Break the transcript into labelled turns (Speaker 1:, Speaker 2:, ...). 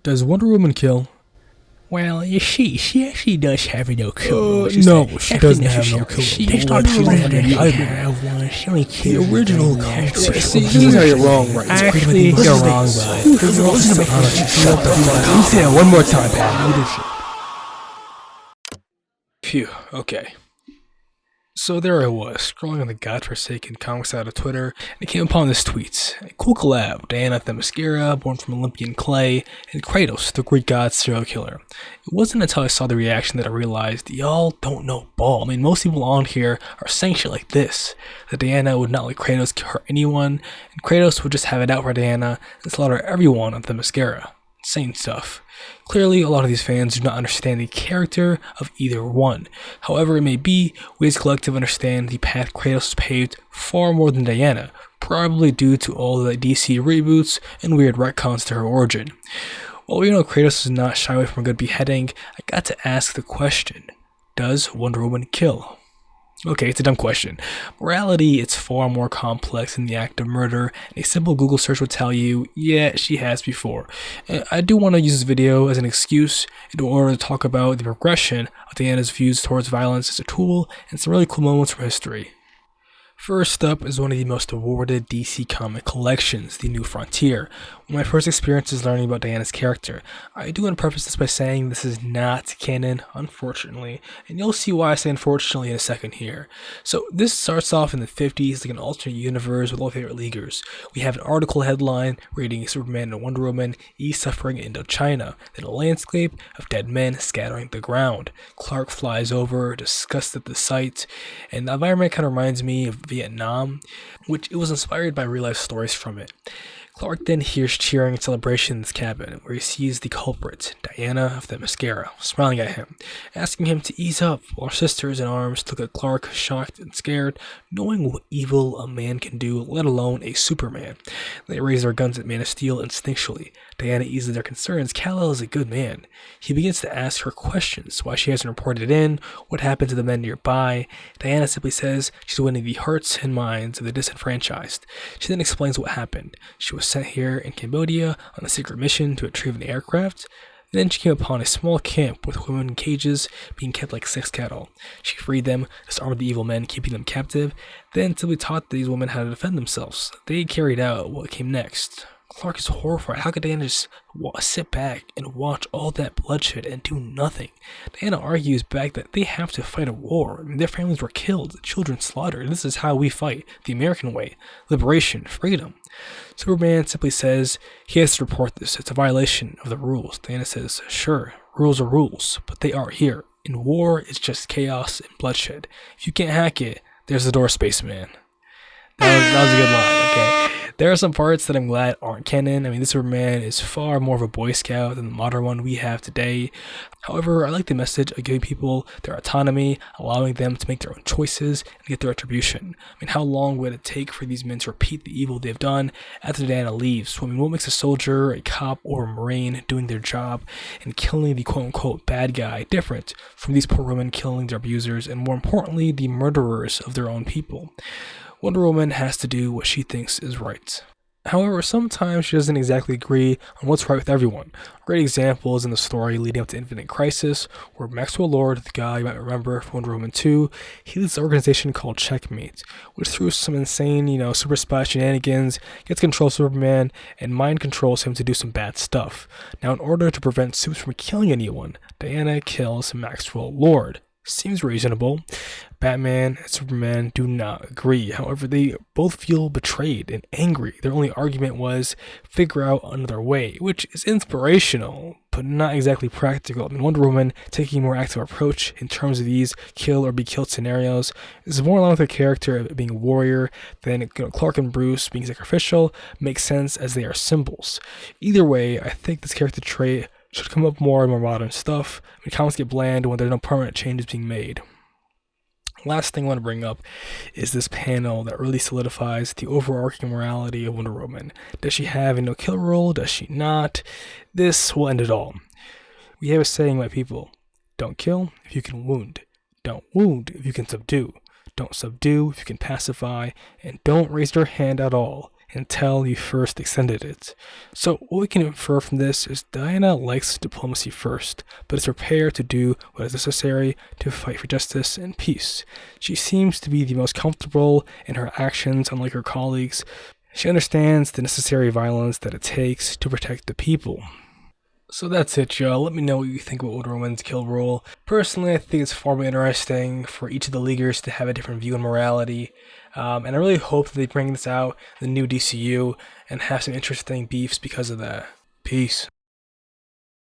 Speaker 1: Does Wonder Woman kill?
Speaker 2: Well, she actually does have a no kill.
Speaker 1: No, she doesn't have no kill.
Speaker 2: She just not
Speaker 1: Wonder Woman
Speaker 2: to
Speaker 1: Bible.
Speaker 2: have one. She only kills
Speaker 1: The original
Speaker 2: the
Speaker 1: concept.
Speaker 2: See,
Speaker 1: This is how you're wrong, right?
Speaker 2: Actually, you're wrong, bud.
Speaker 1: Listen to me. Shut the fuck up. Say it one more time, Pat. Leadership. Phew, okay. So there I was, scrolling on the godforsaken comics side of Twitter, and I came upon this tweet. A cool collab, Diana Themyscira, born from Olympian clay, and Kratos, the Greek god serial killer. It wasn't until I saw the reaction that I realized y'all don't know ball. I mean, most people on here are saying shit like this, that Diana would not let Kratos hurt anyone, and Kratos would just have it out for Diana and slaughter everyone on Themyscira. Insane stuff. Clearly, a lot of these fans do not understand the character of either one. However it may be, we as a collective understand the path Kratos has paved far more than Diana, probably due to all the DC reboots and weird retcons to her origin. While we know Kratos does not shy away from a good beheading, I got to ask the question, does Wonder Woman kill? Okay, it's a dumb question. Morality, it's far more complex than the act of murder, and a simple Google search will tell you, yeah, she has before. I do want to use this video as an excuse in order to talk about the progression of Diana's views towards violence as a tool and some really cool moments from history. First up is one of the most awarded DC comic collections, The New Frontier. One of my first experiences learning about Diana's character. I do want to preface this by saying this is not canon, unfortunately, and you'll see why I say unfortunately in a second here. So this starts off in the 50s like an alternate universe with all favorite leaguers. We have an article headline reading Superman and Wonder Woman each suffering in Indochina, then a landscape of dead men scattering the ground. Clark flies over, disgusted at the sight, and the environment kind of reminds me of Vietnam, which it was inspired by real life stories from it. Clark then hears cheering and celebration in his cabin, where he sees the culprit, Diana of Themyscira, smiling at him, asking him to ease up, while her sisters in arms look at Clark, shocked and scared, knowing what evil a man can do, let alone a Superman. They raise their guns at Man of Steel instinctually. Diana eases their concerns. Kal-El is a good man. He begins to ask her questions, why she hasn't reported in, what happened to the men nearby. Diana simply says she's winning the hearts and minds of the disenfranchised. She then explains what happened. She was sent here in Cambodia on a secret mission to retrieve an aircraft. Then she came upon a small camp with women in cages being kept like sex cattle. She freed them, disarmed the evil men keeping them captive, then simply taught these women how to defend themselves. They carried out what came next. Clark is horrified. How could Diana just sit back and watch all that bloodshed and do nothing? Diana argues back that they have to fight a war. I mean, their families were killed, children slaughtered. This is how we fight, the American way. Liberation, freedom. Superman simply says he has to report this. It's a violation of the rules. Diana says, sure, rules are rules, but they are here. In war, it's just chaos and bloodshed. If you can't hack it, there's the door, spaceman. That was a good line, okay? There are some parts that I'm glad aren't canon. I mean, this Superman is far more of a Boy Scout than the modern one we have today. However, I like the message of giving people their autonomy, allowing them to make their own choices and get their retribution. I mean, how long would it take for these men to repeat the evil they've done after Diana leaves? So, I mean, what makes a soldier, a cop, or a Marine doing their job and killing the quote-unquote bad guy different from these poor women killing their abusers and, more importantly, the murderers of their own people? Wonder Woman has to do what she thinks is right. However, sometimes she doesn't exactly agree on what's right with everyone. A great example is in the story leading up to Infinite Crisis, where Maxwell Lord, the guy you might remember from Wonder Woman 2, he leads an organization called Checkmate, which through some insane, super spy shenanigans, gets control of Superman and mind controls him to do some bad stuff. Now, in order to prevent Supes from killing anyone, Diana kills Maxwell Lord. Seems reasonable. Batman and Superman do not agree. However, they both feel betrayed and angry. Their only argument was figure out another way, which is inspirational, but not exactly practical. I mean, Wonder Woman taking a more active approach in terms of these kill or be killed scenarios is more along with the character of being a warrior than Clark and Bruce being sacrificial makes sense as they are symbols. Either way, I think this character trait should come up more and more modern stuff. I mean, comics get bland when there are no permanent changes being made. Last thing I want to bring up is this panel that really solidifies the overarching morality of Wonder Woman. Does she have a no-kill rule? Does she not? This will end it all. We have a saying, my people, don't kill if you can wound. Don't wound if you can subdue. Don't subdue if you can pacify. And don't raise your hand at all until you first extended it. So what we can infer from this is Diana likes diplomacy first, but is prepared to do what is necessary to fight for justice and peace. She seems to be the most comfortable in her actions, unlike her colleagues. She understands the necessary violence that it takes to protect the people. So that's it, y'all. Let me know what you think about Wonder Woman's kill rule. Personally, I think it's far more interesting for each of the Leaguers to have a different view on morality. And I really hope that they bring this out, the new DCU, and have some interesting beefs because of that. Peace.